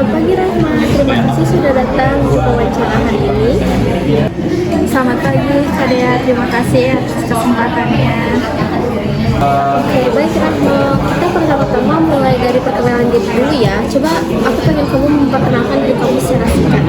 Selamat pagi Rahma, terima kasih sudah datang di wawancara hari ini. Selamat pagi Kak Dea, terima kasih atas kesempatannya. Oke, baik Rahma, kita pertama-tama mulai dari perkenalan diri dulu ya. Coba aku pengen kamu memperkenalkan diri kamu secara singkat.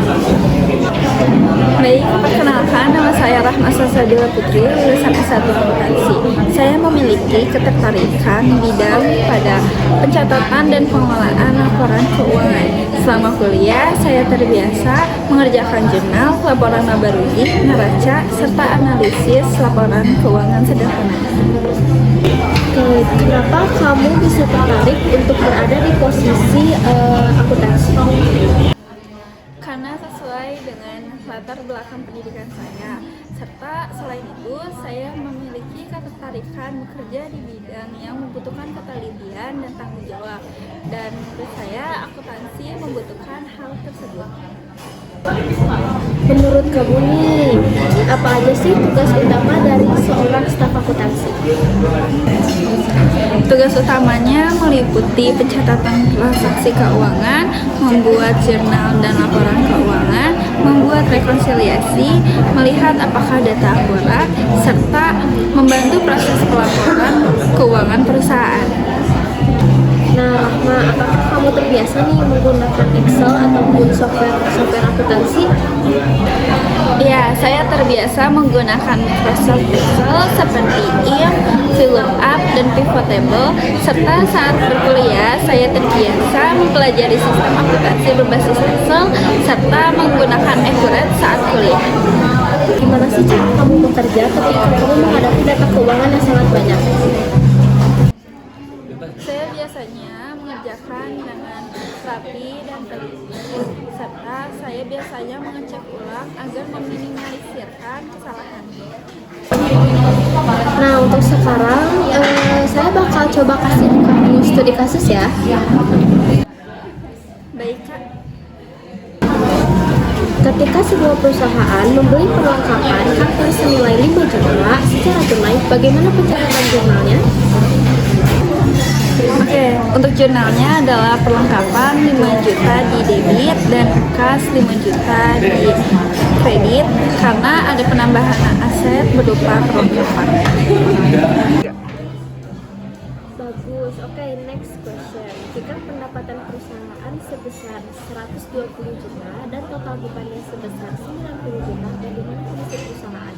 Baik, perkenalkan, nama saya Rahma Salsabila Putri, lulusan S1 Akuntansi. Saya memiliki ketertarikan bidang pada pencatatan dan pengelolaan laporan keuangan. Selama kuliah, saya terbiasa mengerjakan jurnal, laporan laba rugi, neraca, serta analisis laporan keuangan sederhana. Oke, kenapa kamu bisa tertarik untuk berada di posisi akuntansi? Karena sesuai dengan latar belakang pendidikan saya, serta selain itu saya memiliki ketertarikan bekerja di bidang yang membutuhkan ketelitian dan tanggung jawab, dan menurut saya akuntansi membutuhkan hal tersebut. Menurut kamu nih, apa aja sih tugas utama dari seorang staf akuntansi? Tugas utamanya meliputi pencatatan transaksi keuangan, membuat jurnal dan laporan keuangan, membuat rekonsiliasi, melihat apakah data akurat, serta membantu proses pelaporan keuangan perusahaan. Nah, Rahma, apakah kamu terbiasa nih menggunakan Excel ataupun software akuntansi? Ya, saya terbiasa menggunakan Microsoft Excel seperti IM, VLOOKUP, dan Pivot Table, serta saat berkuliah saya terbiasa mempelajari sistem akuntansi berbasis Excel serta menggunakan Accurate saat kuliah. Gimana sih cara kamu bekerja ketika kamu menghadapi data keuangan yang sangat banyak? Saya biasanya mengerjakan dengan rapi dan teliti, serta saya biasanya mengecek ulang agar meminimalisirkan kesalahan. Nah, untuk sekarang saya bakal coba kasih kamu studi kasus ya. Baik, Kak. Ketika sebuah perusahaan membeli perlengkapan kantor senilai 5 juta secara tunai, bagaimana pencatatan jurnalnya? Oke, untuk jurnalnya adalah perlengkapan 5 juta di debit dan kas 5 juta di kredit karena ada penambahan aset berupa perlengkapan. Bagus, oke, next question. Jika pendapatan perusahaan sebesar 120 juta dan total bebannya sebesar 90 juta, bagaimana kondisi perusahaan?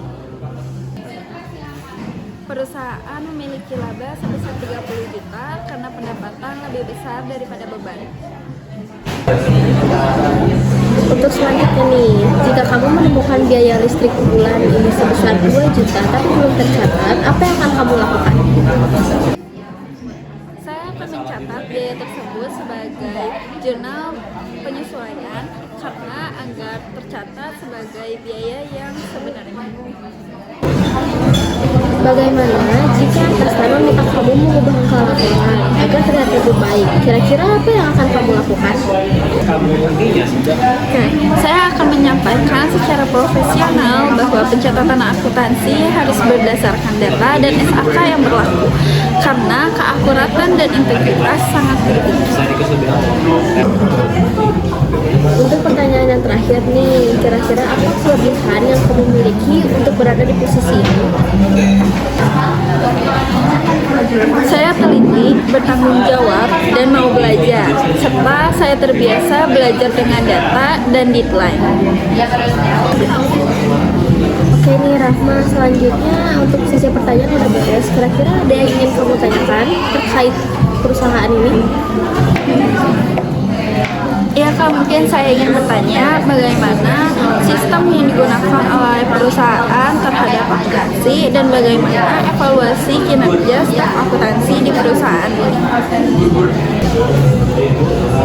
Perusahaan memiliki laba sebesar 30 juta karena pendapatan lebih besar daripada beban. Untuk selanjutnya nih, jika kamu menemukan biaya listrik bulan ini sebesar 2 juta tapi belum tercatat, apa yang akan kamu lakukan? Saya akan mencatat biaya tersebut sebagai jurnal penyesuaian karena agar tercatat sebagai biaya yang sebenarnya. Bagaimana jika atasan meminta kamu mengubah angka laporan agar terlihat lebih baik? Kira-kira apa yang akan kamu lakukan? Oke, saya akan menyampaikan secara profesional bahwa pencatatan akuntansi harus berdasarkan data dan SAK yang berlaku karena keakuratan dan integritas sangat penting. Untuk pertanyaan yang terakhir nih, kira-kira apa kelebihan yang kamu miliki untuk berada di posisi ini? Saya teliti, bertanggung jawab, dan mau belajar, serta saya terbiasa belajar dengan data dan deadline. Oke nih Rahma, selanjutnya untuk sesi pertanyaan udah beres. Kira-kira ada yang ingin kamu tanyakan terkait perusahaan ini? Ya Kak, mungkin saya ingin bertanya bagaimana sistem yang digunakan oleh perusahaan terhadap akuntansi dan bagaimana evaluasi kinerja staf akuntansi di perusahaan ini.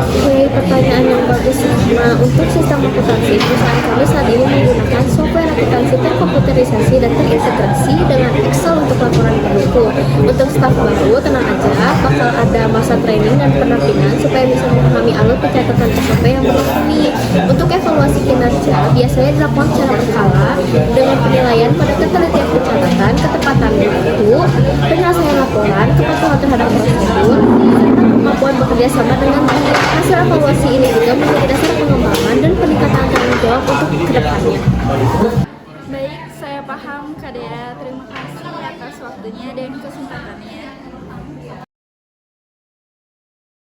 Oke, pertanyaan yang bagus. Nah, untuk sistem akuntansi, perusahaan kami saat ini menggunakan software akuntansi terkomputerisasi dan terintegrasi dengan Excel untuk laporan penduduk. Untuk staf baru, tenang aja, bakal ada masa training dan pendampingan supaya bisa memahami alur pencatatan SOP yang berlaku nih. Untuk evaluasi kinerja, biasanya dilakukan secara berkala dengan penilaian pada ketelitian pencatatan, ketepatan waktu, penyelesaian laporan, kepatuhan terhadap prosedur, serta kemampuan bekerja sama dengan tim. Hasil evaluasi ini juga menjadi paham Kak Dea. Terima kasih atas waktunya dan kesempatannya.